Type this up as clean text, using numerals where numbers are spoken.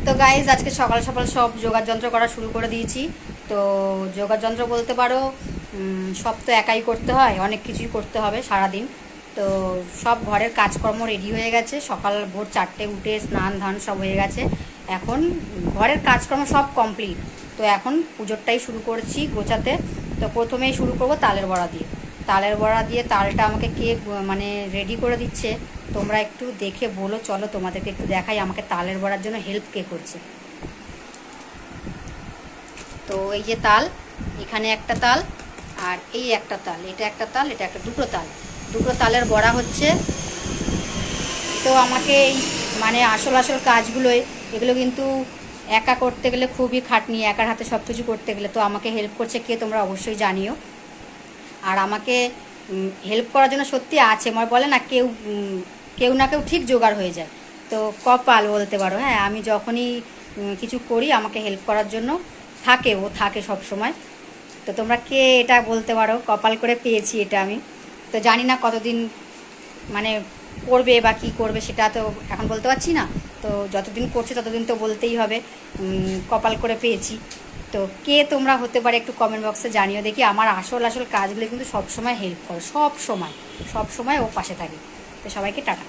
তো গাইজ আজকে সকাল সকাল সব যোগাযন্ত্র করা শুরু করে দিয়েছি। তো যোগাযন্ত্র বলতে পারো সব তো একাই করতে হয়, অনেক কিছুই করতে হবে সারাদিন। তো সব ঘরের কাজকর্ম রেডি হয়ে গেছে, সকাল ভোর 4টে উঠে স্নান ধান সব হয়ে গেছে। এখন ঘরের কাজকর্ম সব কমপ্লিট। তো এখন পুজোরটাই শুরু করছি গোছাতে। তো প্রথমেই শুরু করব তালের বড়া দিয়ে। তালের বড়া দিয়ে তালটা আমাকে কে মানে রেডি করে দিচ্ছে তোমরা একটু দেখে বলো। চলো তোমাদেরকে একটু দেখাই আমাকে তালের বড়ার জন্য হেল্প কে করছে। তো এই যে তাল, এখানে একটা তাল আর এই একটা তাল, এটা একটা তাল, এটা একটা, দুটো তাল, দুটো তালের বড়া হচ্ছে। তো আমাকে এই মানে আসল আসল কাজগুলোই, এগুলো কিন্তু একা করতে গেলে খুবই খাটনি, একার হাতে সব কিছু করতে গেলে। তো আমাকে হেল্প করছে কে তোমরা অবশ্যই জানিও। আর আমাকে হেল্প করার জন্য সত্যি আছে, আমার বলে না কেউ কেউ না কেউ ঠিক জোগাড় হয়ে যায়। তো কপাল বলতে পারো। হ্যাঁ, আমি যখনই কিছু করি আমাকে হেল্প করার জন্য ও থাকে সব সময়। তো তোমরা কে এটা বলতে পারো, কপাল করে পেয়েছি এটা আমি। তো জানি না কতদিন মানে করবে বা কী করবে সেটা তো এখন বলতে পারছি না। তো যতদিন করছে ততদিন তো বলতেই হবে কপাল করে পেয়েছি। তো কে তোমরা হতে পারে একটু কমেন্ট বক্সে জানিও দেখি। আমার আসল আসল কাজগুলো কিন্তু সবসময় হেল্প করে, সব সময় ও পাশে থাকে। তো সবাইকে টাটা।